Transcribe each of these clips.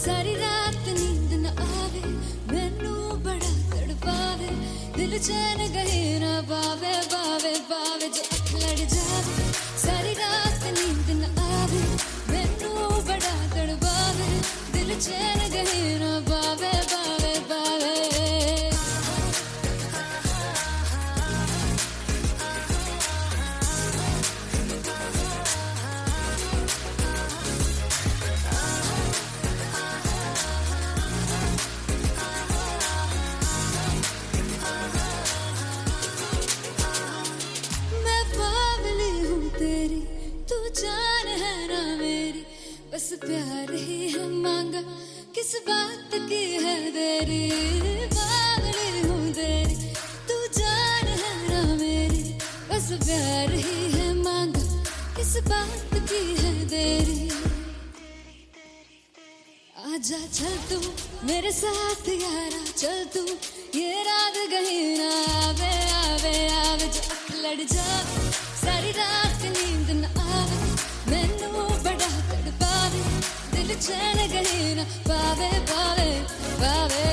सारी रात नींद न आवे, मैनू बड़ा तड़पावे, दिल चैन गहे ना पावे, पावे पावे जो अख लड़ जावे। सारी रात नींद न आवे, मैनू बड़ा तड़पावे, दिल चैन गहे ना पावे, पावे पावे। जान है ना मेरी, बस प्यार ही है मांगा, किस बात की है देरी। बावली हूँ तेरी, तू जान है ना मेरी, बस प्यार ही है मांगा, किस बात की है देरी। आजा चल तू मेरे साथ यारा, चल तू ये रात कहीं ना आवे, आवे आवे जो अख लड़ जावे। सारी रात नींद न आवे, मैनू बड़ा तड़पावे, दिल चैन कहीं ना पावे, पावे पावे।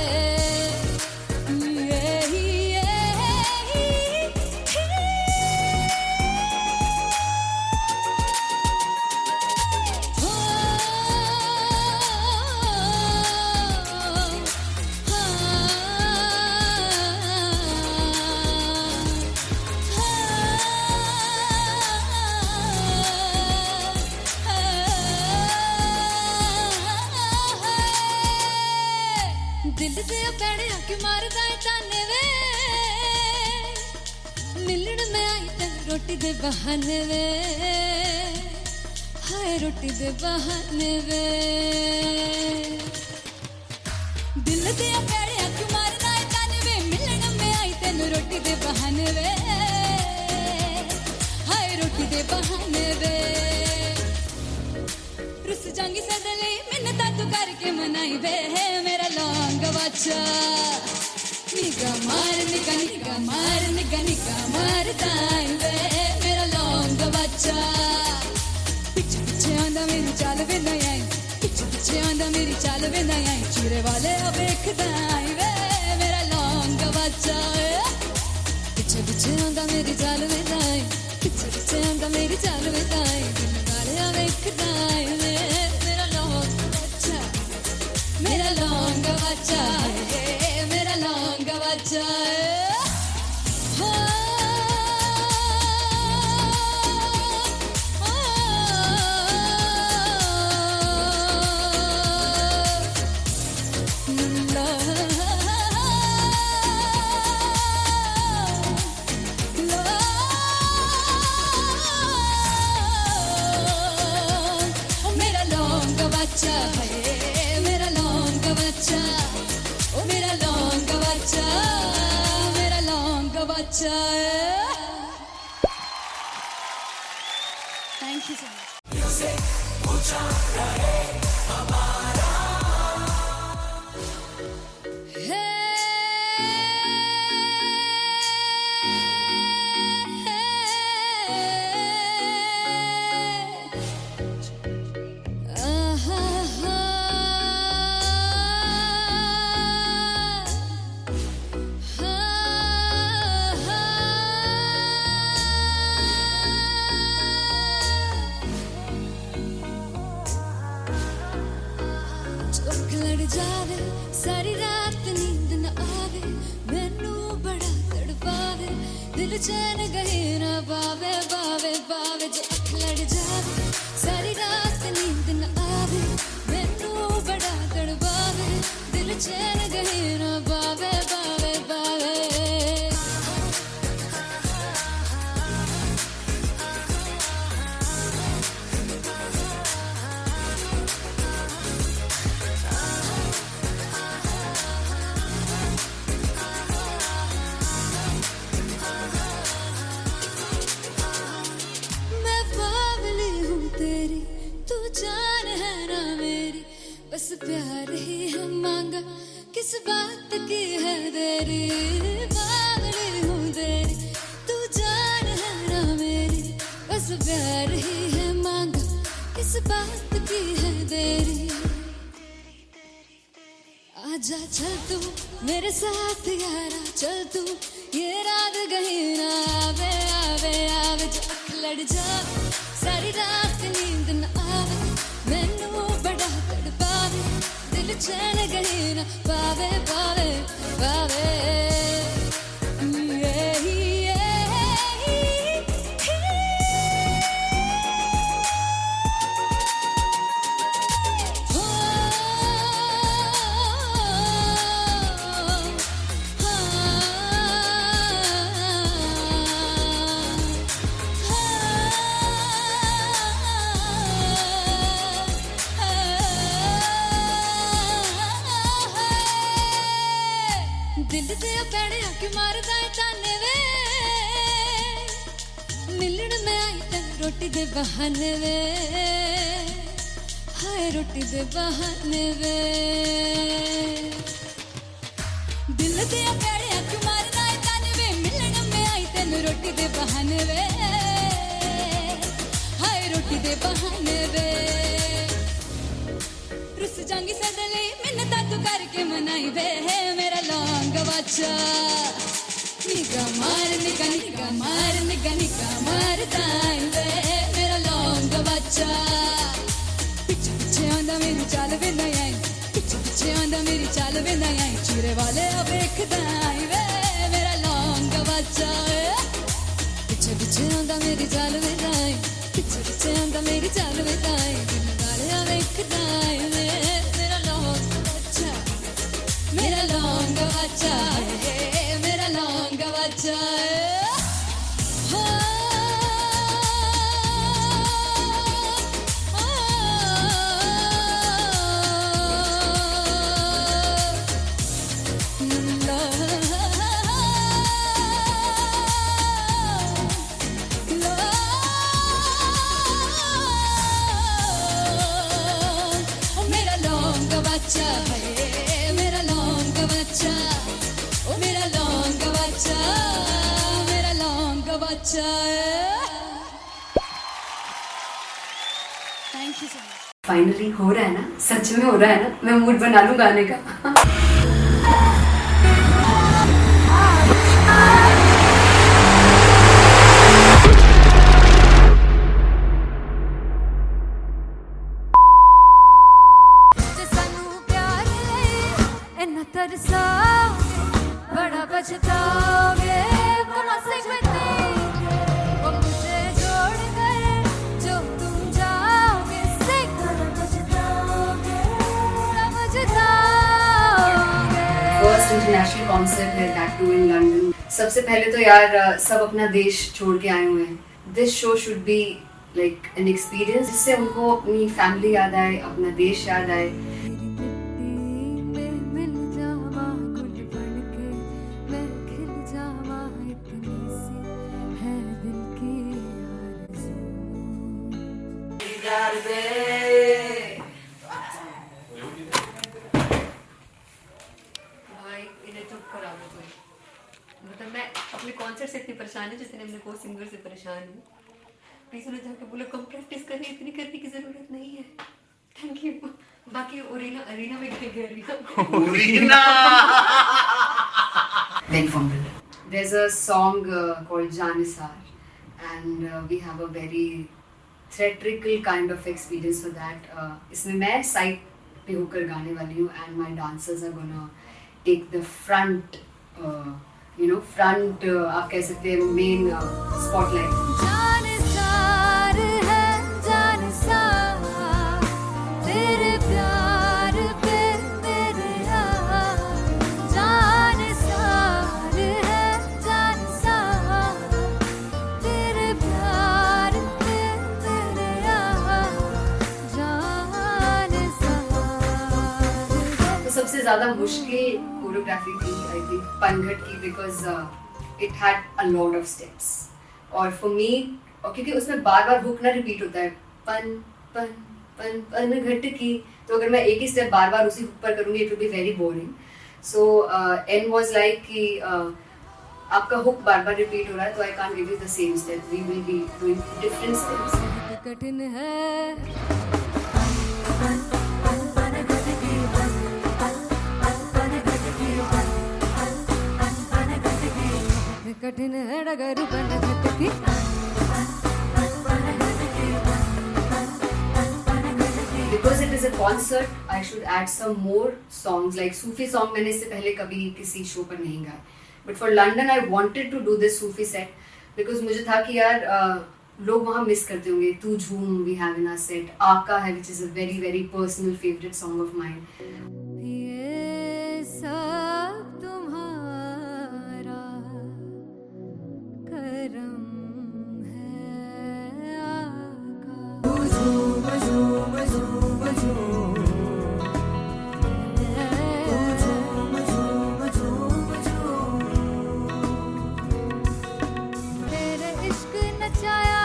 दिल दे पैड़े आके मारदा है ताने वे, मिलन में आई तेन रोटी दे बहाने वे, हाय रोटी दे बहाने वे। दिल दे पैड़े आके मारदा है ताने वे, मिलन में आई तेन रोटी दे बहाने वे, हाय रोटी दे बहाने वे। रुस जांगी सदले मिन्नता तू करके मनाई वे, मेरा लौंग बच्चा निगा मार, निगा निगा मार, निगा निगा मारता वे, मेरा लौंग बच्चा। पीछे पीछे आंदा मेरी चाल वे नहीं आई, पीछे पीछे आंदा मेरी चाल वे नहीं आई, चूरे वाले अब देखदा वे, मेरा लौंग बच्चा। पीछे पीछे आंदा मेरी चाल वे नहीं आई, पीछे पीछे आंदा मेरी चाल वे नहीं आई, दिल वाले अब देखदा वे, मेरा लौंग बच्चा, मेरा लौंग बच्चा, मेरा लौंग बच्चा। मेरा लौंग बच्चा है, मेरा लौंग बच्चा, ओ मेरा लौंग बच्चा, मेरा लौंग बच्चा। थैंक यू सो जावे। सारी रात नींद न आवे, मैनू बड़ा तड़पावे, दिल चैन गहे ना पावे, पावे पावे जो अख लड़ जावे। सारी रात नींद न आवे, मैनू बड़ा तड़पावे, दिल चैन गहे ना पावे, पावे पावे। जान है ना मेरी, बस प्यार ही है मांगा, किस बात की है देरी। बावली हूँ तेरी, तू जान है ना मेरी, बस प्यार ही है मांगा, किस बात की है देरी। आजा चल तू मेरे साथ यारा, चल तू ये रात कहीं ना आवे आवे आवे, जो अख लड़ जा सारी रात नींद न आवे, मैनू बड़ा तड़पावे, दिल चैन कहीं ना पावे पावे पावे। दिल दे पैड़े आके मारदा है ताने वे, मिलन में आई तन रोटी दे बहाने वे, हाय रोटी दे बहाने वे। दिल दे पैड़े आके मारदा है ताने वे, मिलन में आई तन रोटी दे बहाने वे, हाय रोटी दे बहाने वे। रुस जांगी सदले मिन्नता तू करके मनाई वे, मेरा लौंग बच्चा निगा मार निगा निगा मार निगा निगा मार दाई वे, मेरा लौंग बच्चा। पीछे पीछे आंदा मेरी चाल वे नहीं आई, पीछे पीछे आंदा मेरी चाल वे नहीं आई, चूरे वाले अब एक दाई वे, मेरा लौंग बच्चा। पीछे पीछे आंदा मेरी चाल वे नहीं आई, पीछे पीछे आंदा मेरी चाल वे नहीं आई, दिल वाले अब एक दाई वे, मेरा लौंग बच्चा, मेरा लौंग बच्चा है, मेरा लौंग बच्चा है। मेरा लौंग बच्चा है, मेरा लौंग बच्चा, ओ मेरा लौंग बच्चा, मेरा लौंग बच्चा है। Thank you so much. Finally हो रहा है ना, सच में हो रहा है ना, मैं मूड बना लूं गाने का। बड़ा पछताओगे वो मुझे छोड़ गए, जो तुम जाओगे पछताओगे पछताओगे। फर्स्ट इंटरनेशनल कॉन्सर्ट है, दैट टू इन लंदन। सबसे पहले तो यार सब अपना देश छोड़ के आए हुए हैं। This show should be like an experience, जिससे उनको अपनी फैमिली याद आए, अपना देश याद आए। भाई इन्हें चुप करा दो कोई, मतलब मैं अपने कॉन्सर्ट से इतनी परेशान हूँ जितने अपने को सिंगर से परेशान हूँ। प्लीज उन्हें जाके बोलो कम प्रैक्टिस करें, इतनी करने की जरूरत नहीं है। Thank you. बाकी अरीना में गए arena Then fumble. There's a song called Janisar, and we have a very theatrical kind of experience for that. इसमें मैं साइड पे होकर गाने वाली हूँ, and my dancers are gonna take the front, front आप कह सकते हैं main spotlight. जानिसार है जानिसार, तेरे प्यार पे मेरे यार, जानिसार है जानिसार, तेरे प्यार पे मेरे यार, जानिसार। तो सबसे ज़्यादा मुश्किल कोरियोग्राफी थी आई थिंक पनघट की, because it had a lot of steps, और फॉर मी, और क्योंकि उसमें बार बार हुक ना रिपीट होता है, पन पन पन पन घट की, तो अगर मैं एक ही स्टेप बार बार उसी हुक पर करूंगी it will be very boring. So and was like कि आपका हुक बार बार रिपीट हो रहा है, तो I can't give you the same step, we will be doing different steps. कठिन है कठिन है डगर बनघट की Because it is a concert, I should add some more songs like Sufi song. मैंने इससे पहले कभी किसी शो पर नहीं गाया. But for London, I wanted to do this Sufi set because मुझे था कि यार लोग वहाँ मिस करते होंगे. तू झूम we have in our set. आका है which is a very very personal favorite song of mine. ये सब तुम्हारा करम है आका झूम झूम झूम झूम झूम झूम झूम झूम तेरे इश्क नचाया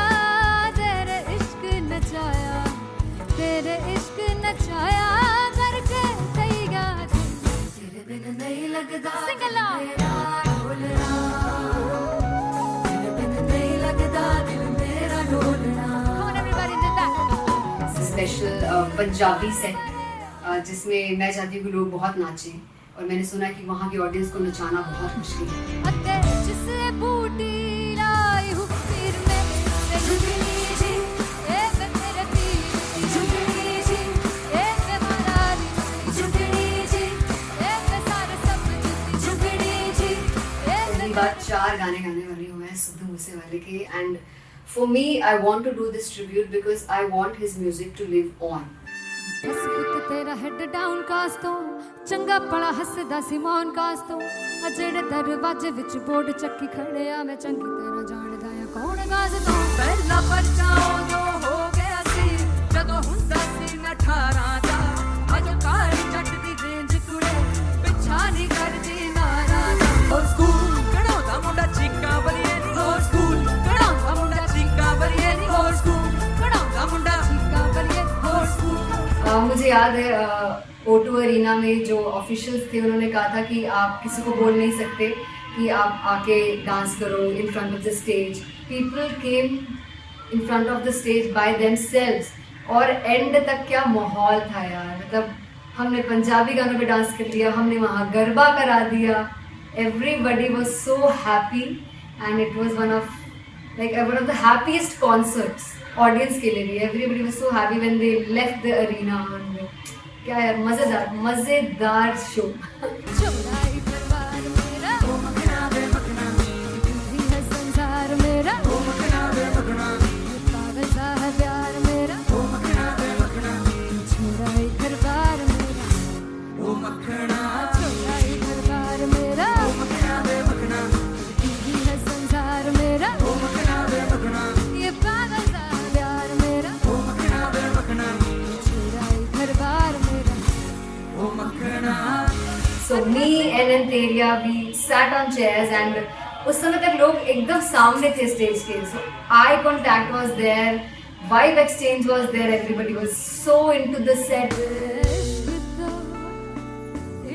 तेरे इश्क नचाया तेरे इश्क नचाया करके तैयार तेरे बिन नहीं लगता सिंगला ढोलना तेरे बिन नहीं लगता दिल मेरा ढोलना Come on everybody did that special Punjabi set जिसमें मैं चाहती हूँ कि लोग बहुत नाचें और मैंने सुना कि वहाँ की ऑडियंस को नचाना बहुत मुश्किल है. अते जिससे बूटी लाई हूँ पीर में झुकनी जी ए वे मेरे पीर की झुकनी जी ए वे मरारी झुकनी जी ए वे सारे सब की झुकनी जी ए वे पहली बार 4 गाने गाने वाली हूँ मैं सिद्धू मूसेवाले के and for me I want to do this tribute because I want his music to live on. बस पुत तेरा हेड डाउन कास तो चंगा पड़ा हसदा सिमोन कास तो आ जेड़े दरवाजे विच बोर्ड चक्की खड़े आ मैं चंगी तेरा जानदा आ कौन गाज तो ਪਹਿਲਾ ਬੱਚਾ ਉਦੋਂ ਹੋ ਗਿਆ ਸੀ ਜਦੋਂ ਹੁੰਦਾ ਸੀ ਮੈਂ 18 ਦਾ ਅਜੋ ਕਾਲੀ ਜੱਟ ਦੀ ਰੇਂਜ ਕੁੜੇ ਪਿੱਛਾ ਨਹੀਂ ਕਰਦੀ ਨਾਰਾਜ਼ ਹੋਰ ਸਕੂਲ ਕਢਾਉਂਦਾ ਮੁੰਡਾ ਚੀਕਾਂ ਬਲੀਏ ਨੀ ਹੋਰ ਸਕੂਲ ਕਢਾਉਂਦਾ ਮੁੰਡਾ ਚੀਕਾਂ ਬਲੀਏ ਨੀ ਹੋਰ ਸਕੂਲ ਕਢਾਉਂਦਾ ਮੁੰਡਾ का बलिए ਹੋਰ ਸਕੂਲ मुझे याद है O2 अरीना में जो ऑफिशियल्स थे उन्होंने कहा था कि आप किसी को बोल नहीं सकते कि आप आके डांस करो in front of the stage. People came in front of the stage by themselves और एंड तक क्या माहौल था यार. मतलब हमने पंजाबी गानों पे डांस कर लिया, हमने वहाँ गरबा करा दिया. Everybody was so happy and it was one of the happiest concerts audience के लिए भी. Everybody was so happy when they left the arena. क्या यार मजेदार शो. चौराई परिवार मेरा ਉਹ ਮਖਣਾ ਵੇ ਮਖਣਾ ही है संसार मेरा ਉਹ ਮਖਣਾ ਵੇ ਮਖਣਾ पागल सा है प्यार मेरा ਉਹ ਮਖਣਾ ਵੇ ਮਖਣਾ चौराई परिवार मेरा ਉਹ ਮਖਣਾ चौराई परिवार मेरा ਉਹ ਮਖਣਾ ਵੇ ਮਖਣਾ ही है संसार मेरा ਉਹ ਮਖਣਾ ਵੇ ਮਖਣਾ ये पागल सा है प्यार मेरा ਉਹ ਮਖਣਾ ਵੇ ਮਖਣਾ चौराई परिवार मेरा ਉਹ ਮਖਣਾ So me and Anteria, we sat on chairs and उस समय तक लोग एकदम सामने थे स्टेज के. So eye contact was there, vibe exchange was there, everybody was so into the set.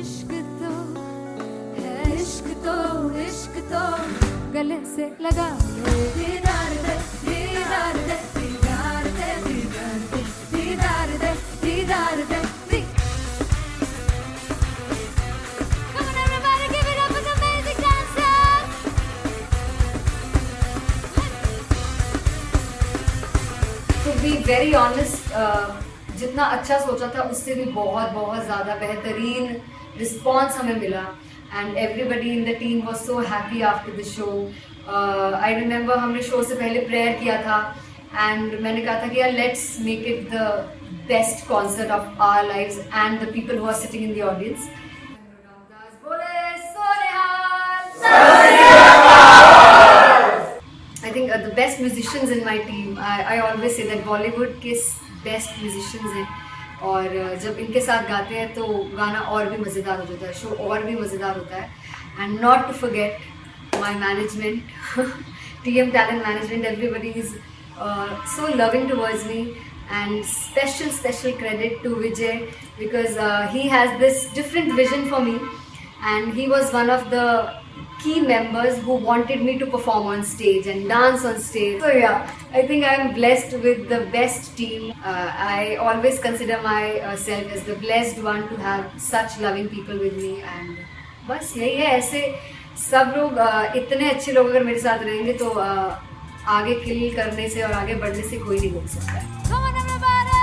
इश्क तो है इश्क तो इश्क तो गले से लगा दीदार दे दीदार दे दीदार दे दीदार दे दीदार दे दीदार दे Come on everybody give it up for the amazing dancers. To be very honest, जितना अच्छा सोचा था उससे भी बहुत बहुत ज़्यादा बेहतरीन रिस्पॉन्स हमें मिला and everybody in the team was so happy after the show. I remember हमने शो से पहले प्रेयर किया था एंड मैंने कहा था कि यार let's make it the best concert of our lives and the people who are sitting in the audience. I think the best musicians in my team, I always say that Bollywood के best musicians हैं और जब इनके साथ गाते हैं तो गाना और भी मज़ेदार हो जाता है, शो और भी मज़ेदार होता है. And not to forget my management, TM Talent Management, everybody is so loving towards me and special credit to Vijay because he has this different vision for me and he was one of the key members who wanted me to perform on stage and dance on stage. So yeah, I think I am blessed with the best team. I always consider myself as the blessed one to have such loving people with me and बस यही है. ऐसे सब लोग इतने अच्छे लोग अगर मेरे साथ रहेंगे तो आगे किल करने से और आगे बढ़ने से कोई नहीं रोक सकता है। Come on, everybody!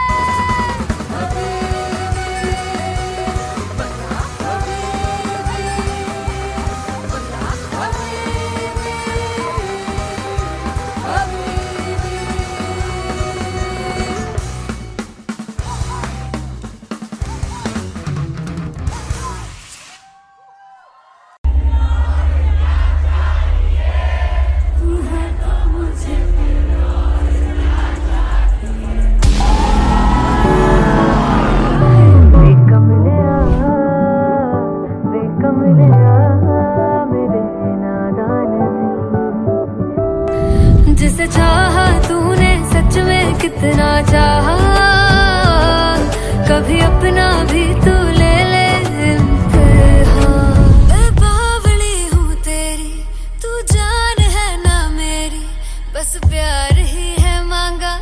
जिसे चाहा तूने सच में कितना चाहा, कभी अपना भी तू ले ले इम्तिहान। मैं बावली हूँ तेरी, तू जान है ना मेरी, बस प्यार ही है मांगा,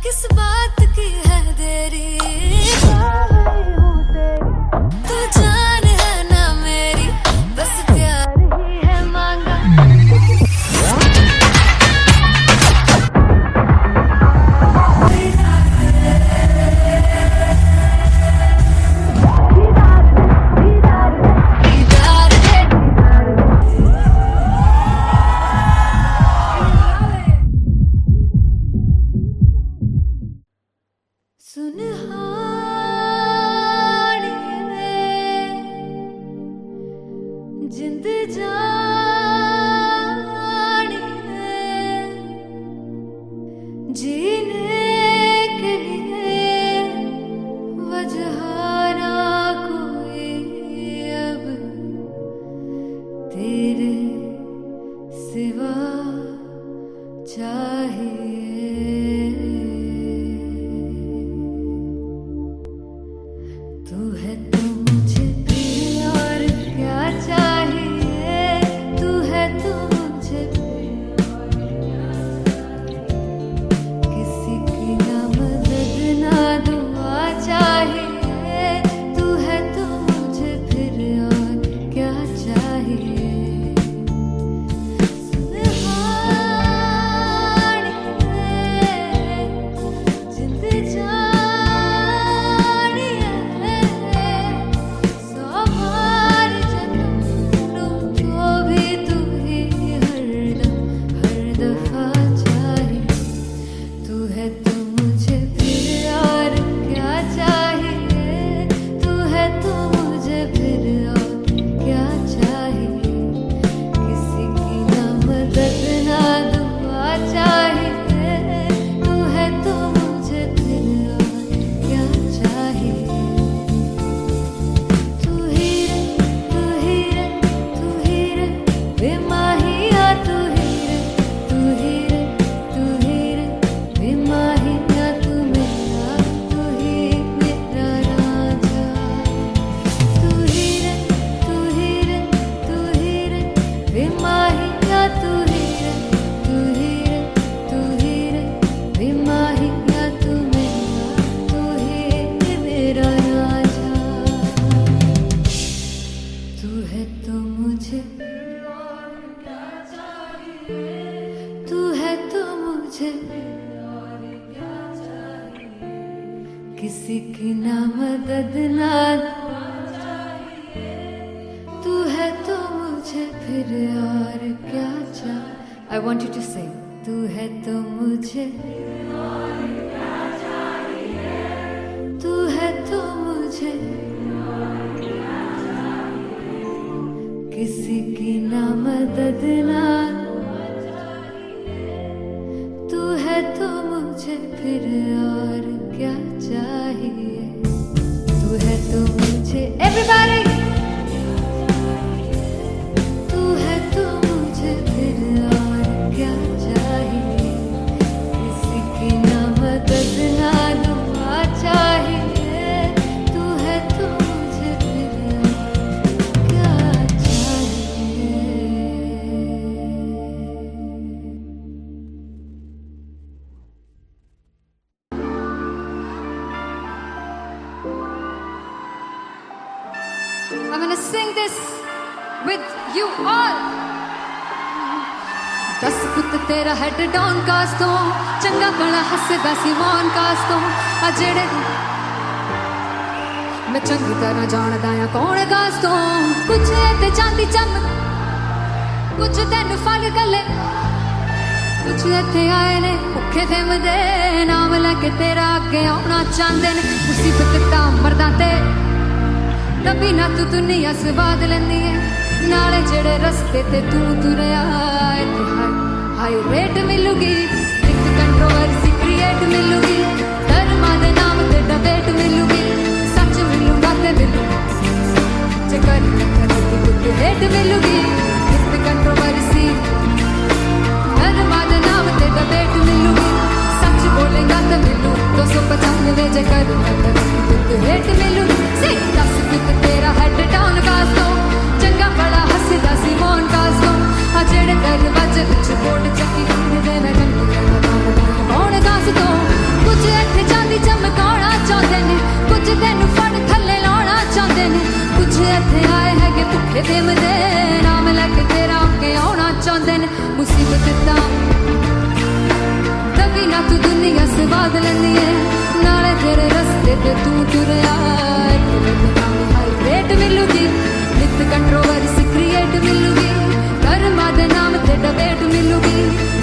किस बात की है देरी। बावली हूँ तेरी, तू जान है ना मेरी, बस प्यार ही है मांगा। जिंद जानी है जीने के लिए वजह ना कोई अब तेरे सिवा चाहिए। तू है तो मुझे फिर और क्या चाहिए, तू है तो मुझे फिर और क्या चाहिए। किसी की ना मदद ना दुआ चाहिए, तू है तो मुझे फिर और क्या चाहिए। सुनहानी है जिंद जानी है, सौ बार जन्म लूं तो भी तू ही हरदम हर दफा चाहिए। तू है तो मुझे फिर और क्या चाहिए, तू है तो मुझे फिर और क्या चाहिए। किसी की ना मदद ना दुआ चाहिए, तू है तो मुझे फिर और क्या चाहिए। तू ही रे, तू ही रे, तू ही रे बेमाहिया, तू ही रे, तू ही रे, तू ही रे बेमाहिया, तू मेरा, तू ही मेरा राजा। तू ही रे, तू ही रे, तू ही रे बेमाहिया, तू ही रे, तू ही रे, तू ही रे बेमाहिया, तू मेरा, तू ही मेरा राजा। तू है तो मुझे तू है तो मुझे किसी की ना मदद ना तू है तो मुझे फिर और क्या चाहिए। I want you to sing. तू है तो मुझे तू है तो मुझे किसी की ना मदद ना, तू है तो मुझे फिर और क्या चाहिए। तू है तो मुझे everybody, तू है तो मुझे फिर और क्या चाहिए। किसी की ना मदद ना दुआ चाहिए, तू है तो मुझे फिर और क्या चाहिए। I'm gonna sing this with you all. पुत तेरा हेड डाउन कास तो चंगा भला हसदा सी मान कास तो आ जेड़े मैं चंगी तरह जानदा आ कौन कास तो कुछ ते चांदी चम कुछ तेन फल गले कुछ इत्थे आए ने भुखे फिमदे नाम लैके तेरा अगे आउणा चाहंदे ने मुसीबत तां मरदा ते तभी ना तू दुनिया स्वाद लैंदी है नाले जेड़े रस्ते ते तू तुरया इत्थे हाई रेट मिलूगी एक कंट्रोवर्सी क्रिएट मिलूगी धर्मा दे नाम ते डिबेट मिलूगी सच मिलूगा ते मिलू जे कर ते रेट मिलूगी एक कंट्रोवर्सी धर्मा दे नाम ते डिबेट मिलूगी सच बोलेगा ते मिलू 295 जे कर ते रेट मिलूगी से 10 फिट तेरा हेड डाउन कास तो चंगा बड़ा हसदा सी मोन कास तो आ जेड़े दरवाजे विच बोर्ड चक्की दे मैं गंदी कौन कास तो कुछ इत्थे चांदी चमकाउणा चाहंदे ने कुछ तैनू फड़ थल्ले लाउणा चाहंदे ने कुछ इत्थे आए हैगे भुखे फिमदे नाम लैके तेरा अगे आउणा चाहंदे ने मुसीबत तां तभी ना तू दुनिया स्वाद लैंदी है नाले तेरे रस्ते ते तू तुरया हाई रेट मिलूगी नित कंट्रोवर्सी क्रिएट मिलूगी धर्मा दे नाम ते डिबेट मिलूगी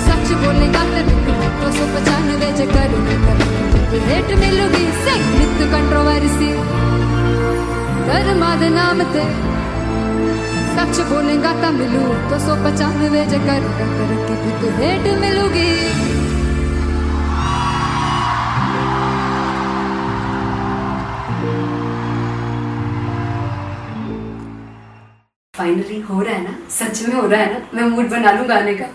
सच बोलेगा ते मिलू 295 जे कर रेट मिलूगी से नित कंट्रोवर्सी धर्मा दे नाम ते सच बोलेगा ता मिलू 295 जे कर रेट मिलूगी फाइनली हो रहा है ना, सच में हो रहा है ना, मैं मूड बना लूं गाने का।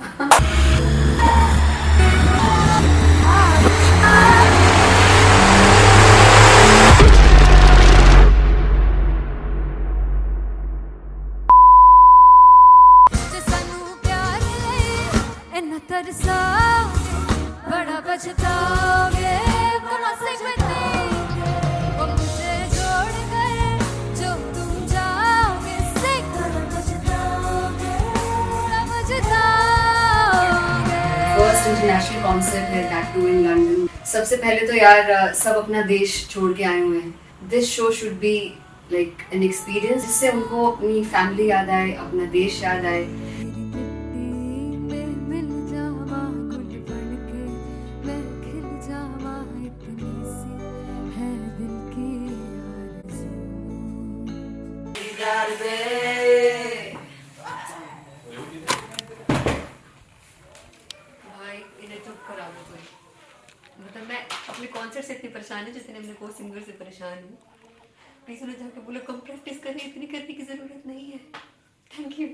तरसा बड़ा पछताओगे मुझे जोड़ कर जो तुम जाओगे से पछताओगे फर्स्ट इंटरनेशनल कॉन्सर्ट है दैट टू इन लंदन। सबसे पहले तो यार सब अपना देश छोड़ के आए हुए हैं। This show should be like an experience जिससे उनको अपनी फैमिली याद आए, अपना देश याद आए। मतलब मैं अपने कॉन्सर्ट से इतनी परेशान हूँ जितने अपने को सिंगर से परेशान हूँ। प्लीज उन्हें जाके बोलो कम प्रैक्टिस करनी, इतनी करने की जरूरत नहीं है। Thank you.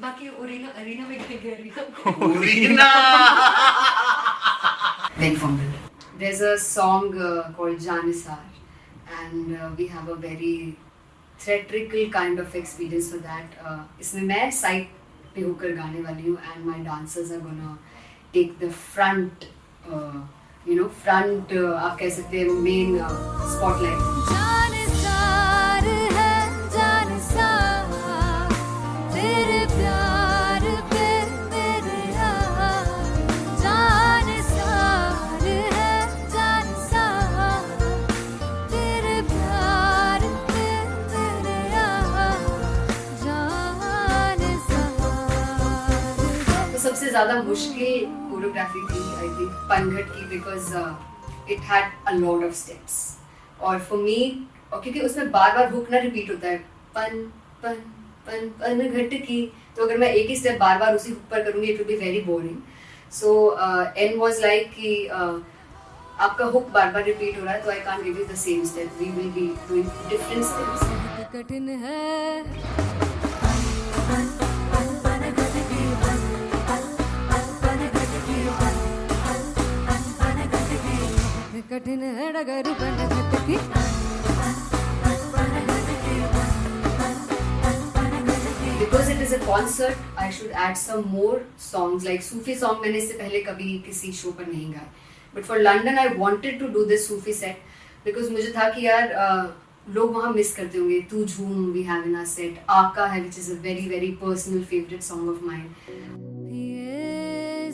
बाकी अरीना में गए arena Very fumble. There's a song called Janisar and we have a very theatrical kind of experience for that. इसमें मैं साइड पे होकर गाने वाली हूँ and my dancers are gonna take the front, front आप कह सकते हैं main spotlight. जानिसार है जानिसार तेरे प्यार पे मेरे यार जानिसार है जानिसार तेरे प्यार पे मेरे यार जानिसार। तो सबसे ज़्यादा मुश्किल कोरियोग्राफी थी आई थिंक पनघट की because it had a lot of steps और फॉर मी और क्योंकि उसमें बार बार हुक ना रिपीट होता है पन पन पन पन घट की, तो अगर मैं एक ही स्टेप बार बार उसी हुक पर करूँगी it will be very boring. So and was like कि आपका हुक बार बार रिपीट हो रहा है तो I can't give you the same step, we will be doing different steps. कठिन है कठिन है डगर पनघट की Because it is a concert, I should add some more songs like Sufi song. मैंने इससे पहले कभी किसी शो पर नहीं गाए, but for London I wanted to do this Sufi set because मुझे था कि यार लोग वहाँ मिस करते होंगे। तू झूम we have in our set, आका है which is a very very personal favorite song of mine. ये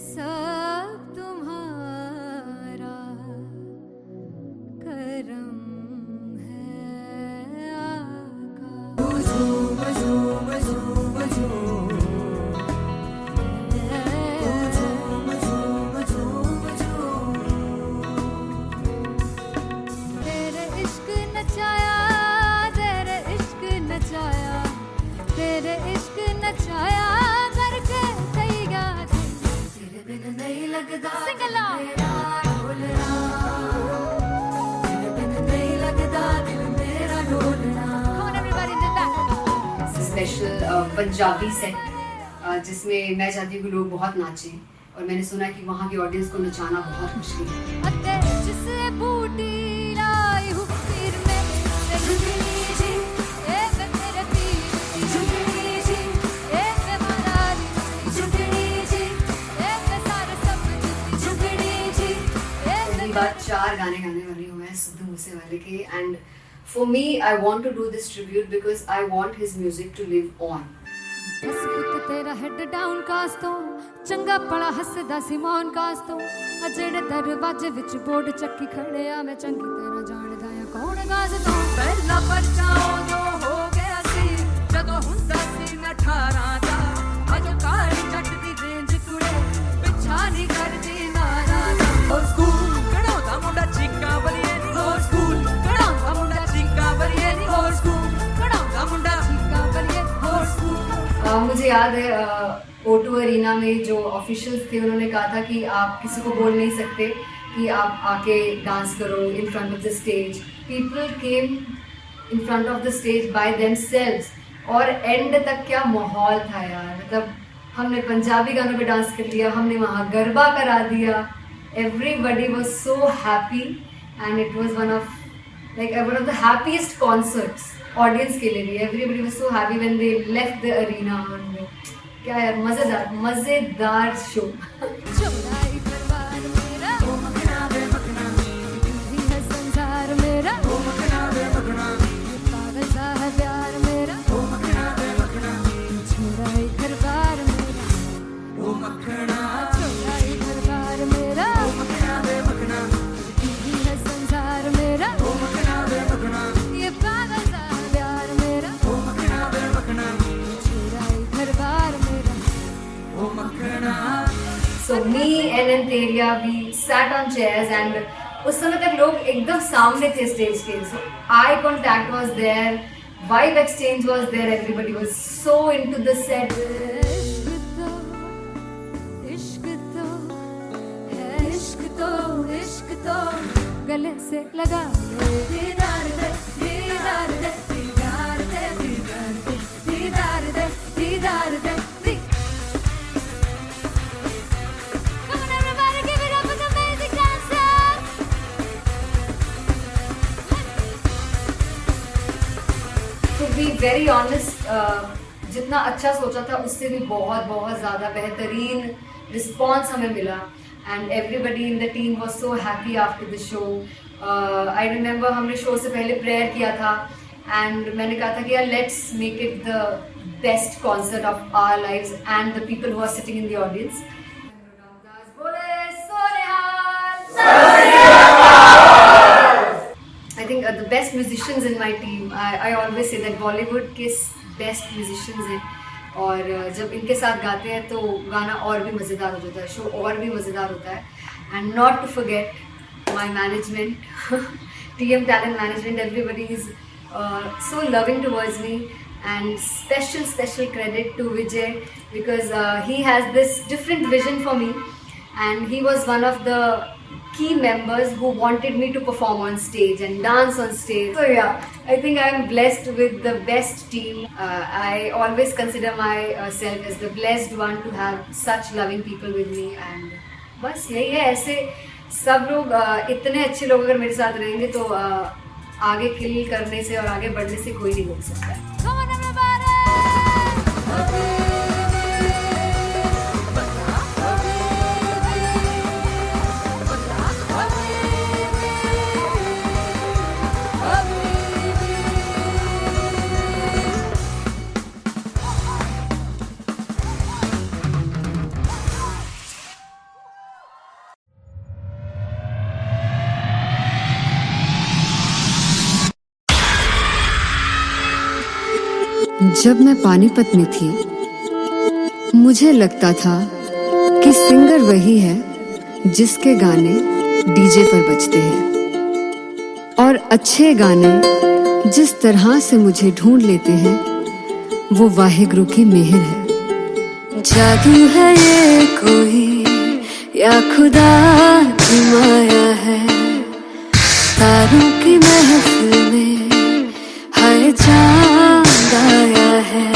स्पेशल पंजाबी सेट जिसमें मैं चाहती हूँ कि लोग बहुत नाचें, और मैंने सुना कि वहाँ की ऑडियंस को नचाना बहुत मुश्किल है। अते जिसे बूटी लाई हूँ पीर में ते झुकनी जी ए वे तेरे पीर की झुकनी जी ए वे मरारी की झुकनी जी ए वे सारे सब की झुकनी जी ए वे पहली बार 4 गाने गाने वाली हूँ मैं सिद्धू मूसेवाले के, and for me I want to do this tribute because I want his music to live on. बस पुत तेरा हेड डाउन कास तो चंगा पड़ा हसदा सी मौन कास तो आ जेड़े दरवाजे विच बोर्ड चक्की खड़े आ मैं चंगी तरह जानदा आ कौन गाज तो ਪਹਿਲਾ ਬੱਚਾ ਉਦੋਂ ਹੋ ਗਿਆ ਸੀ ਜਦੋਂ ਹੁੰਦਾ ਸੀ ਮੈਂ 18 ਦਾ ਅਜੋ ਕਾਲੀ ਜੱਟ ਦੀ ਰੇਂਜ ਕੁੜੇ ਪਿੱਛਾ ਨਹੀਂ ਕਰਦੀ ਨਾਰਾ ਦਾ ਹੋਰ ਸਕੂਲ ਕਢਾਉਂਦਾ ਮੁੰਡਾ ਚੀਕਾਂ ਬਲੀਏ ਨੀ ਹੋਰ ਸਕੂਲ ਕਢਾਉਂਦਾ ਮੁੰਡਾ ਚੀਕਾਂ ਬਲੀਏ ਨੀ ਹੋਰ ਸਕੂਲ ਕਢਾਉਂਦਾ ਮੁੰਡਾ ਚੀਕਾਂ ਬਲੀਏ ਹੋਰ ਸਕੂਲ मुझे याद है O2 अरीना में जो ऑफिशियल्स थे उन्होंने कहा था कि आप किसी को बोल नहीं सकते कि आप आके डांस करो in front of the stage. People came in front of the stage by themselves, और एंड तक क्या माहौल था यार, मतलब हमने पंजाबी गानों पे डांस कर लिया, हमने वहाँ गरबा करा दिया, everybody was so happy and it was one of the happiest concerts audience के लिए भी। Everybody was so happy when they left the arena. क्या यार, मजेदार शो। चौड़ाई परिवार मेरा ओ मखना वे मखना भी है संसार मेरा ओ मखना वे मखना पागल सा है प्यार मेरा ओ मखना वे मखना चौड़ाई परिवार मेरा ओ मखना चौड़ाई परिवार मेरा ओ मखना वे मखना भी है संसार मेरा ओ मखना वे मखना ये पागल सा है प्यार मेरा ओ मखना वे मखना चौड़ाई परिवार मेरा। So me and Anteria, we sat on chairs and उस समय तक लोग एकदम सामने थे स्टेज के, so eye contact was there, vibe exchange was there, everybody was so into the set. इश्क तो गले से लगा दीदार दे दीदार दे दीदार दे दीदार दे दीदार दे। Come on everybody, give it up for the amazing dancers. To be very honest, जितना अच्छा सोचा था उससे भी बहुत ज़्यादा बेहतरीन रिस्पॉन्स हमें मिला, and everybody in the team was so happy after the show. I remember हमने शो से पहले प्रेयर किया था, एंड मैंने कहा था कि यार let's make it the best concert of our lives and the people who are sitting in the audience. I think the best musicians in my team, I always say that Bollywood के best musicians हैं, और जब इनके साथ गाते हैं तो गाना और भी मज़ेदार हो जाता है, शो और भी मज़ेदार होता है। And not to forget my management, TM Talent Management, everybody is so loving towards me, and special credit to Vijay because he has this different vision for me, and he was one of the key members who wanted me to perform on stage and dance on stage. So yeah, I think I am blessed with the best team. I always consider myself as the blessed one to have such loving people with me, and बस यही है। ऐसे सब लोग इतने अच्छे लोग अगर मेरे साथ रहेंगे तो आगे किल करने से और आगे बढ़ने से कोई नहीं रोक सकता है। Come on everybody. जब मैं पानीपत में थी मुझे लगता था कि सिंगर वही है जिसके गाने डीजे पर बजते हैं, और अच्छे गाने जिस तरह से मुझे ढूंढ लेते हैं वो वाहिगुरु की मेहर है। जादू है ये कोई या खुदा की माया है, तारों की महफिल में हाय चांद आया है।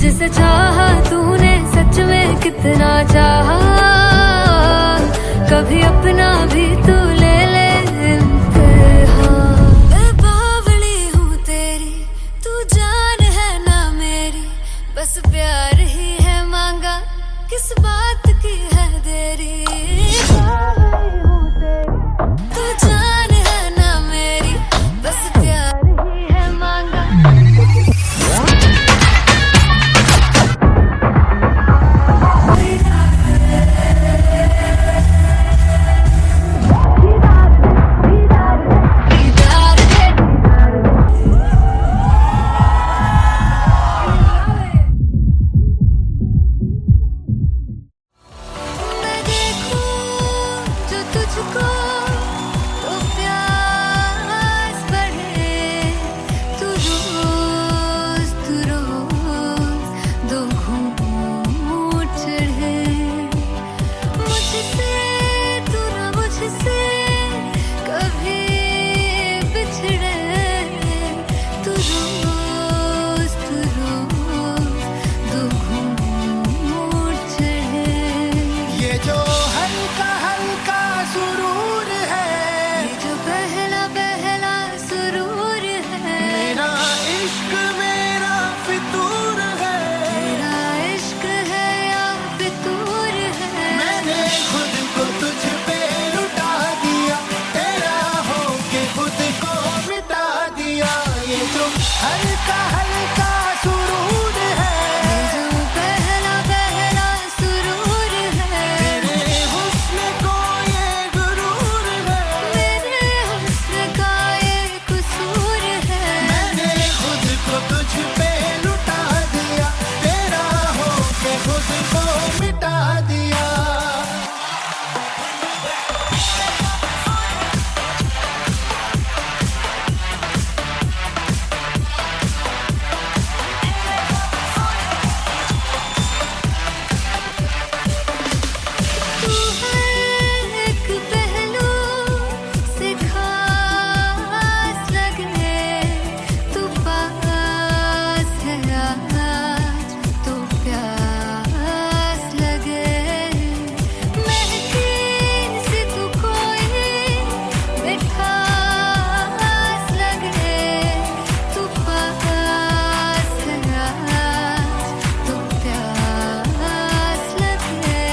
मुझसे चाहा तूने सच में कितना चाहा, कभी अपना भी तू ले ले इम्तिहान। मैं बावली हूँ तेरी, तू जान है ना मेरी, बस प्यार ही है मांगा, किस बात की है देरी। बावली हूँ तेरी, तू जान है ना मेरी, बस प्यार ही है मांगा। मैं देखूं जो तुझको तो प्यास बढ़े, तू रोज दो घूंट चढ़े। मुझसे तू ना मुझसे कभी बिछड़े, तू रोज दो घूंट चढ़े। ये जो हल्का हल्का सुरूर है, ये जो पहला पहला सुरूर है, मेरा इश्क मेरा फितूर है। तेरा इश्क है या फितूर है। मैंने खुद को तुझ पे लुटा दिया, तेरा होके खुद को मिटा दिया। ये जो हल्का हल्का सुरूर है, ये जो पहला पहला सुरूर है, तेरे हुस्न को ये गुरूर है। मेरे हुस्न का ये कसूर है। मैंने खुद को तुझ पे लुटा दिया, तेरा होके खुद को मिटा दिया। तू है एक पहलू से खास लगे, तू पास है आज तो प्यास लगे। महकी सी तू कोई मिठास लगे, तू पास है आज तो प्यास लगे।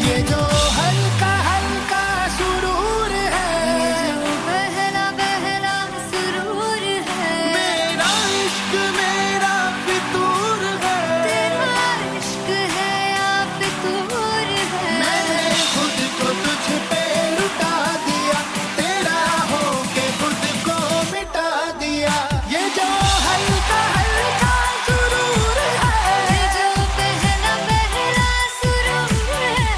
ये जो हल्का हल्का सुरूर है, ये जो पहला पहला सुरूर है, मेरा इश्क मेरा फितूर है। तेरा इश्क है या फितूर है। मैंने खुद को तुझ पे लुटा दिया, तेरा होके खुद को मिटा दिया। ये जो हल्का हल्का सुरूर है, ये जो पहला पहला सुरूर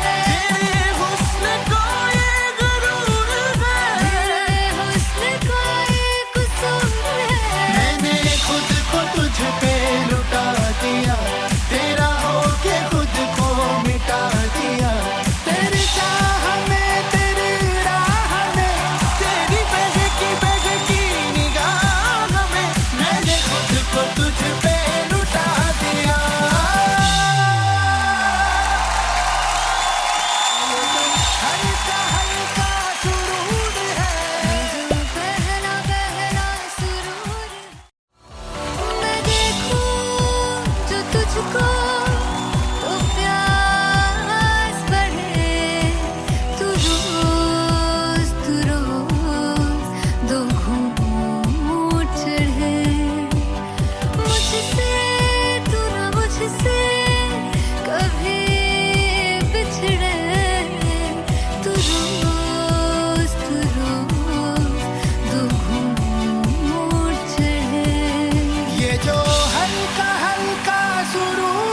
है, तेरे हुस्न को ये गुरूर है। तेरे हुस्न का ये कसूर है। मैंने खुद को तुझ पे लुटा दिया, तेरा होके खुद को मिटा दिया। तेरी चाह में तेरी राह में, तेरी बहकी निगाह में, मैंने खुद को तुझ पे लुटा दिया। हल्का हल्का सुरूर है, ये जो पहला पहला सुरूर है। मैं देखूं जो तुझको तो प्यास बढ़े, तू रोज दो घूंट चढ़े। मुझसे तू ना मुझसे कभी बिछड़े, तू रोज दो घूंट चढ़े। ये जो हल्का हल्का सुरूर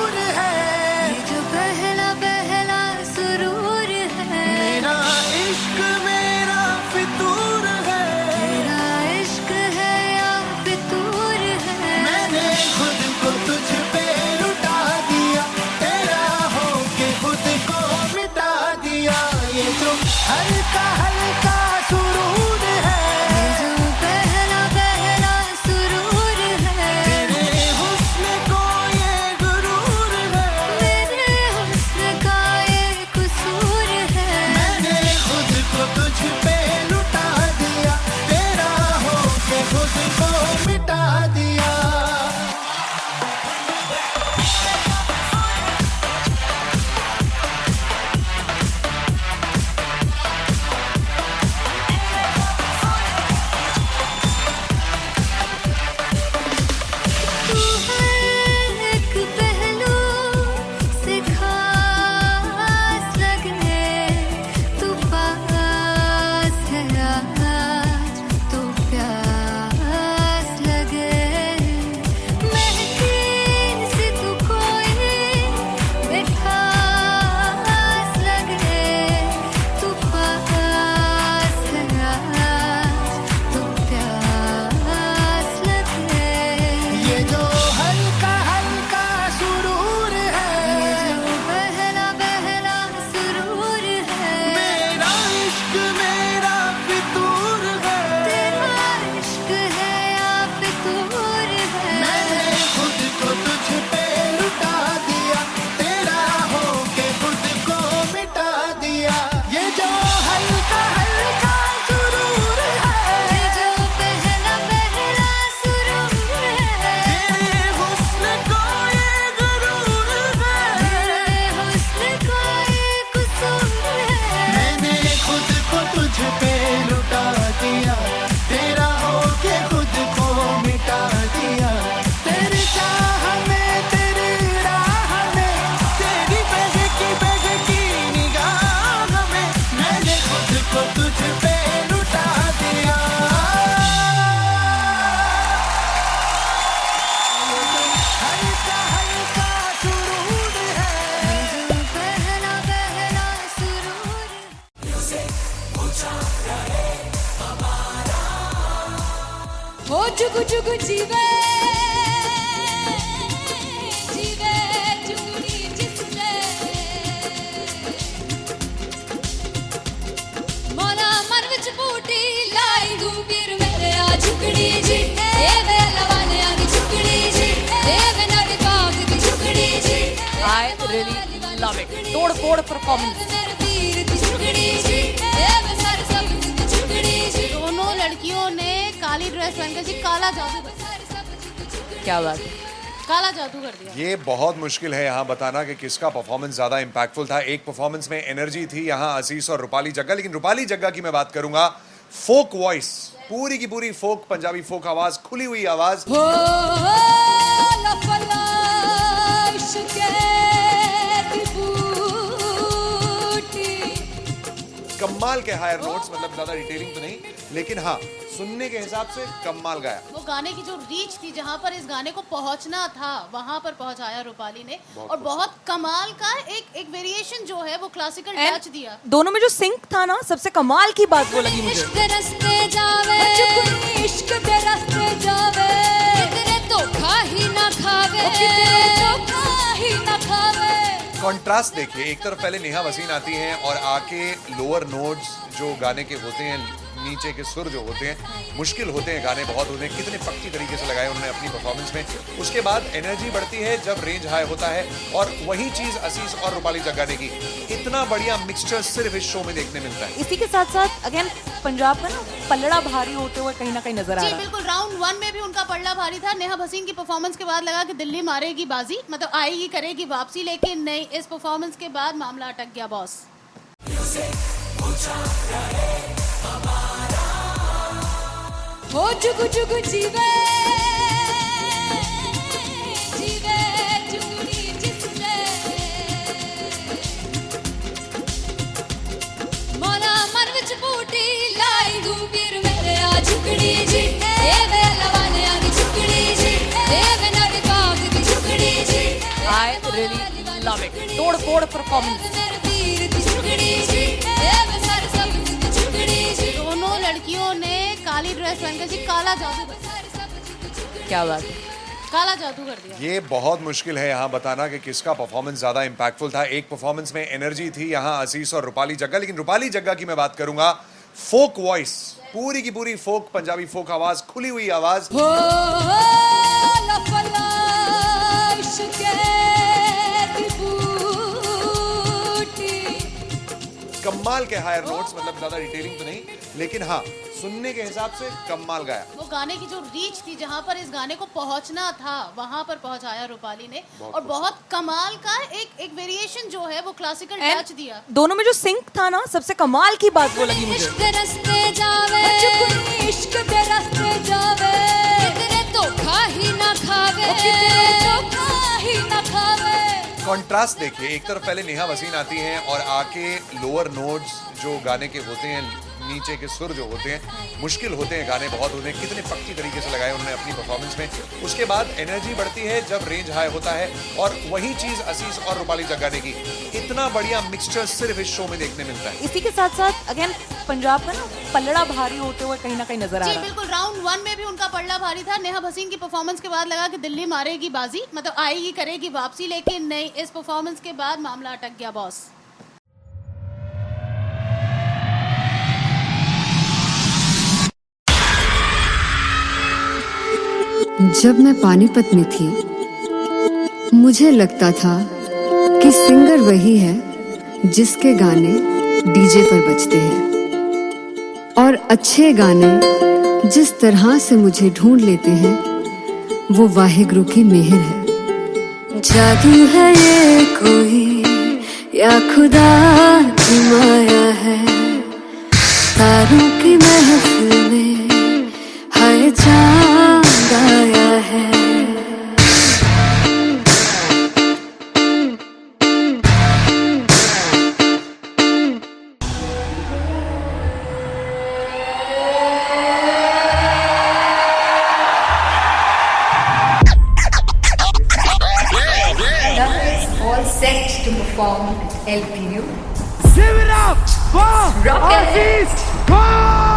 जुगु जीवे जीवे जुगनी जिसले मोरा मन विच बूटी लाई गुबीर मेरे आ झुकड़ी जी ए वे लवाने आ झुकड़ी जी ए वे नवी बाग की झुकड़ी जी I really love it. तोड़-फोड़ performance. दोनों लड़कियों ने काली ड्रेस पहनकर जी काला जादू कर क्या बात है। काला जादू कर दिया। ये बहुत मुश्किल है यहाँ बताना कि किसका परफॉर्मेंस ज्यादा इम्पैक्टफुल था। एक परफॉर्मेंस में एनर्जी थी यहाँ असीस और रूपाली जग्गा, लेकिन रूपाली जग्गा की मैं बात करूंगा फोक वॉइस, पूरी की पूरी फोक, पंजाबी फोक आवाज, खुली हुई आवाज। कमाल के हायर नोट्स, मतलब ज्यादा डिटेलिंग तो नहीं, लेकिन हाँ सुनने के हिसाब से कमाल गाया। वो गाने की जो रीच थी, जहाँ पर इस गाने को पहुंचना था वहां पर पहुंचाया रूपाली ने, और बहुत कमाल का एक वेरिएशन जो है वो क्लासिकल टच दिया। दोनों में जो सिंक था ना, सबसे कमाल की बात वो लगी मुझे। इश्क दे रस्ते जावे इश्क दे रस्ते जावे कितने धोखा ही ना खावे कितने धोखा ही ना खावे। कॉन्ट्रास्ट देखिए, एक तरफ पहले नेहा वसीम आती हैं और आके लोअर नोट्स जो गाने के होते हैं, नीचे के सुर जो होते हैं, मुश्किल होते हैं, गाने बहुत होते हैं, कितने पक्की तरीके से लगाए उन्होंने अपनी परफॉर्मेंस में। उसके बाद एनर्जी बढ़ती है जब रेंज हाई होता है, और वही चीज असीस और रूपाली जग्गा ने की। इतना बढ़िया मिक्सचर सिर्फ इस शो में देखने मिलता है। इसी के साथ साथ अगेन पंजाब का ना पल्लड़ा भारी होते हुए कहीं ना कहीं नजर आ जी रहा है। बिल्कुल, राउंड 1 में भी उनका पल्ला भारी था। नेहा भसीन की परफॉर्मेंस के बाद लगा कि दिल्ली मारेगी बाजी, मतलब आएगी करेगी वापसी, लेकिन नहीं, इस परफॉर्मेंस के बाद मामला अटक गया बॉस। हो जुगु जुगु जीवे जीवे जुगनी जिसले मोरा मन विच बूटी लाई गुबीर मेरे आ झुकड़ी जी ए वे लवाने आ झुकड़ी जी ए वे नवी बाग की झुकड़ी जी I really love it. तोड़-फोड़ performance. दोनों लड़कियों ने काली ड्रेस पहनकर जी काला जादू कर क्या बात है। काला जादू कर दिया। ये बहुत मुश्किल है यहाँ बताना कि किसका परफॉर्मेंस ज्यादा इम्पैक्टफुल था। एक परफॉर्मेंस में एनर्जी थी यहाँ असीस और रूपाली जग्गा, लेकिन रूपाली जग्गा की मैं बात करूंगा फोक वॉइस, पूरी की पूरी फोक, पंजाबी फोक आवाज, खुली हुई आवाज। कमाल के हायर नोट्स, मतलब ज्यादा डिटेलिंग तो नहीं, लेकिन हाँ सुनने के हिसाब से कमाल गाया। वो गाने की जो रीच थी, जहाँ पर इस गाने को पहुंचना था वहां पर पहुंचाया रूपाली ने, और बहुत कमाल का एक वेरिएशन जो है वो क्लासिकल टच दिया। दोनों में जो सिंक था ना, सबसे कमाल की बात वो लगी मुझे। इश्क दे रस्ते जावे इश्क दे रस्ते जावे कितने धोखा ही ना खावे कितने धोखा ही ना खावे। कॉन्ट्रास्ट देखिए, एक तरफ पहले नेहा वसीम आती हैं और आके लोअर नोट्स जो गाने के होते हैं, नीचे के सुर जो होते हैं, मुश्किल होते हैं, गाने बहुत होते हैं, कितने पक्की तरीके से लगाए उन्होंने अपनी परफॉर्मेंस में। उसके बाद एनर्जी बढ़ती है जब रेंज हाई होता है, और वही चीज असीस और रूपाली जग्गा ने की। इतना बढ़िया मिक्सचर सिर्फ इस शो में देखने मिलता है। इसी के साथ साथ अगेन पंजाब का ना पल्लड़ा भारी होते हुए कहीं ना कहीं नजर आ जी रहा है। बिल्कुल, राउंड 1 में भी उनका पल्ला भारी था। नेहा भसीन की परफॉर्मेंस के बाद लगा कि दिल्ली मारेगी बाजी, मतलब आएगी करेगी वापसी, लेकिन नहीं, इस परफॉर्मेंस के बाद मामला अटक गया बॉस। जब मैं पानीपत में थी मुझे लगता था कि सिंगर वही है जिसके गाने डीजे पर बजते हैं, और अच्छे गाने जिस तरह से मुझे ढूंढ लेते हैं वो वाहिगुरु की मेहर है। जादू है ये कोई या खुदा की माया है, तारों की महफिल में हाय चांद आया है। All set to perform at LPU. Give it up for Aziz Khan!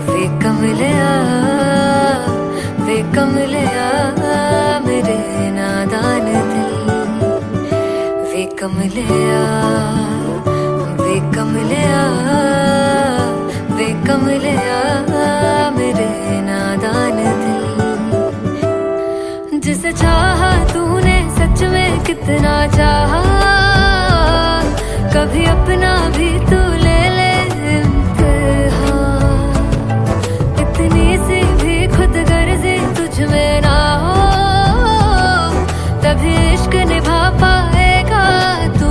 वे कमलिया वे कमलिया मेरे नादान दिल वे कमलिया वे कमलिया वे कमलिया मेरे नादान दिल जिसे चाहा तूने सच में कितना चाहा कभी अपना भी तू ले ले इम्तिहान इतनी सी भी खुद गर्जी तुझ में ना हो तभी इश्क निभा पाएगा तू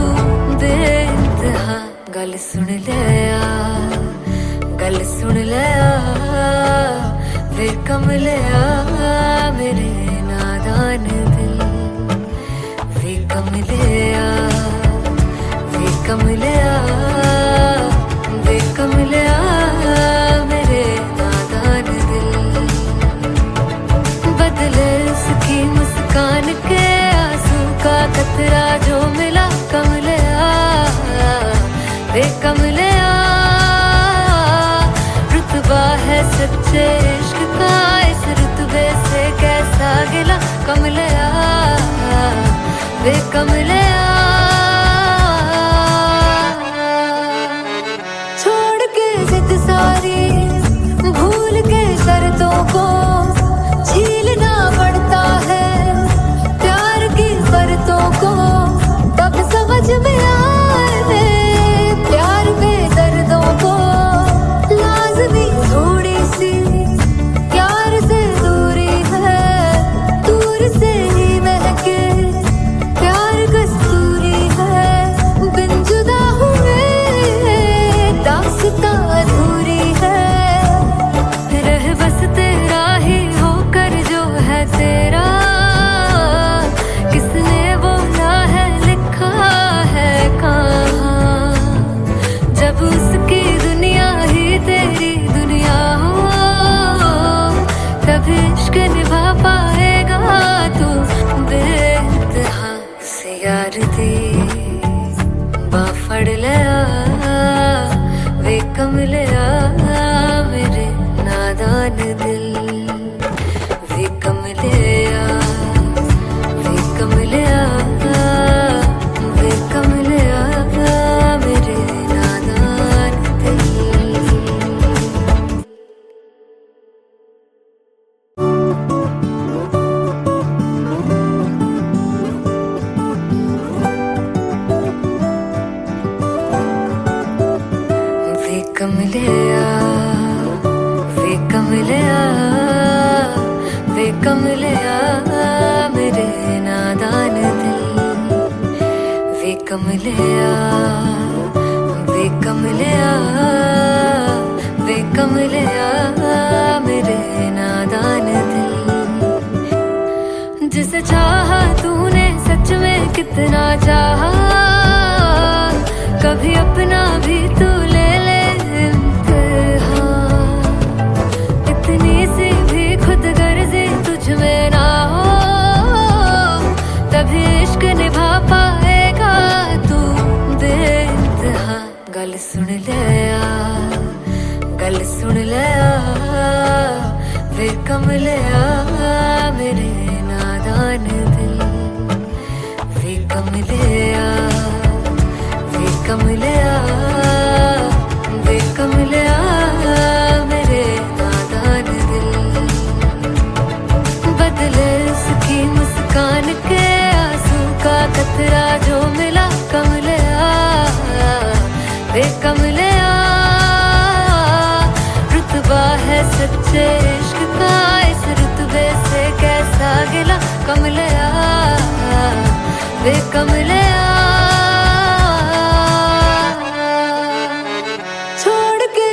बेइंतहा गल सुन ले गल सुन ले वे कमलिया मेरे नादान दिल वे कमलिया वे कमलिया वे कमलिया मेरे नादान दिल बदले उसकी मुस्कान के आंसू का कतरा जो मिला कमलिया वे कमलिया रुतबा है सच्चे इश्क का इस रुतबे से कैसा गिला कमलिया वे कमलिया छोड़ के जिद सारी भूल के शर्तों को झीलना पड़ता है प्यार की शर्तों को तब समझ में आए प्यार में दर्दों को लाजमी थोड़ी सी प्यार से दूरी है दूर से ही महके प्यार कस्तूरी है बिन जुदा हुए दास्तां अधूरी है रह बस तेरा ही होकर जो है तेरा किसने बोला है लिखा है कहाँ जब उसकी दुनिया ही तेरी दुनिया हो तब इश्क निभा पाएगा तू बेइंतहा से यार दी बाफड़ लिया वे कमलिया मेरे नादान दिल वे कमलिया वे कमलिया वे कमलिया मेरे नादान दिल वे कमलिया वे कमलिया वे कमलिया मेरे नादान दिल वे कमलिया वे कमलिया वे कमलिया मेरे नादान दिल जिसे चाहा तूने सच में कितना चाहा कभी अपना भी तू ले ले इम्तिहान इतनी सी भी खुद गर्जी तुझ में ना हो तभी इश्क निभा पाएगा तू बेइंतहा गल सुन ले गल सुन ले वे कमलिया मेरे नादान दिल वे कमलिया वे कमलिया वे कमलिया मेरे नादान दिल बदले उसकी मुस्कान के आंसू का कतरा जो मिला कमलिया वे कमलिया रुतबा है सच्चे इश्क का इस रुतबे से कैसा गिला कमलिया वे कमलिया छोड़ के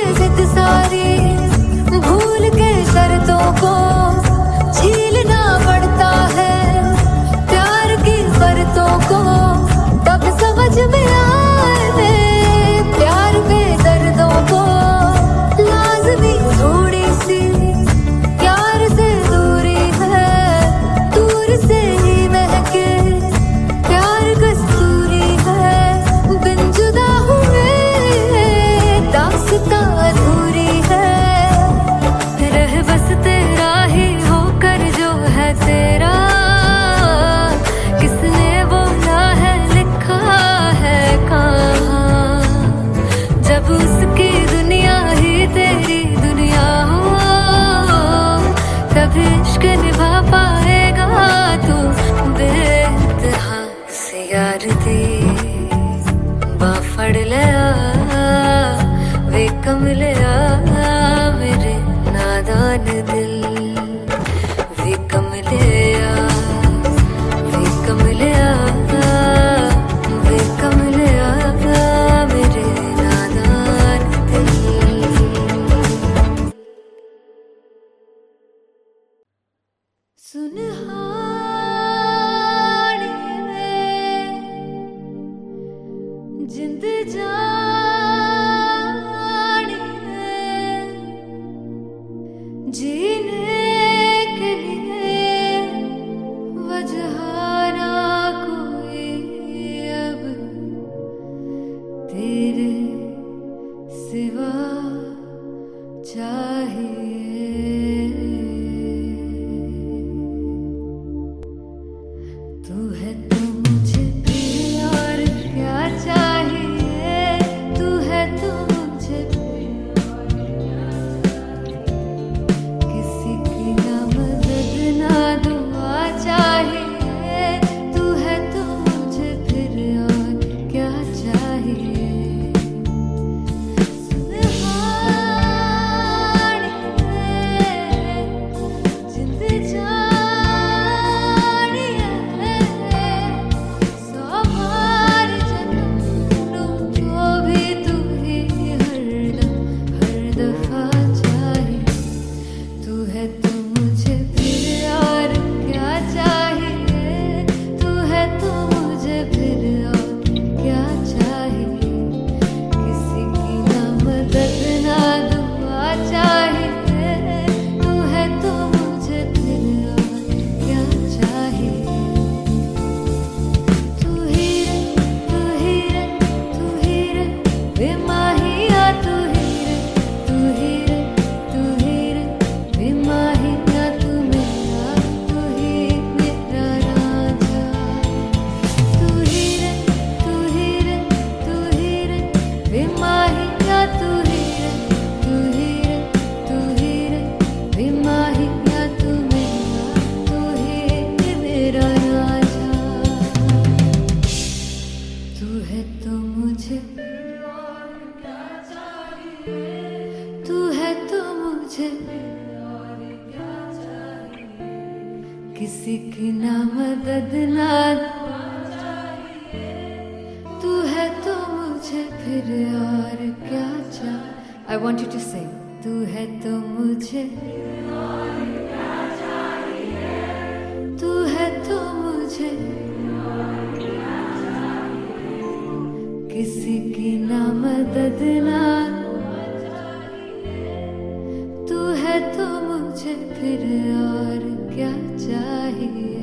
के निभा पाएगा तू बेइंतहा से यार दी बाफड़ लिया वे कमलिया मेरे नादान दिल वे कमलिया वे कमलिया वे कमलिया मेरे नादान दिल सुनहानिए जिंद जानिए जीने के लिए वजह ना कोई अब तेरे सिवा चाहिए तू है तो मुझे फिर और क्या चाहिए तू है तो मुझे फिर और क्या चाहिए किसी की ना मदद ना दुआ चाहिए तू है तो मुझे फिर और क्या चाहिए जिंद जानिए सौ बार जन्म लूं तो भी तू ही हरदम हर दफा चाहिए तू है तो मुझे फिर और क्या चाहिए तू है तो मुझे फिर और क्या चाहिए किसी की ना मदद ना दुआ चाहिए तू है तो मुझे फिर और क्या चाहिए तू ही रे तू ही रे तू ही रे बेमाहिया तू ही रे तू ही रे तू ही रे बेमाहिया तू मेरा राजा तू ही रे तू ही रे तू ही रे बेमाहिया तू ही रे तू ही रे तू ही रे बेमाहिया तू ही मेरा राजा तू है तो मुझे तू है तो मुझे किसी की ना मदद ना तू है तो मुझे फिर और क्या चाहिए I want you to sing तू है तो मुझे तू है तो मुझे किसी की ना मदद ना तू है तो मुझे फिर और क्या चाहिए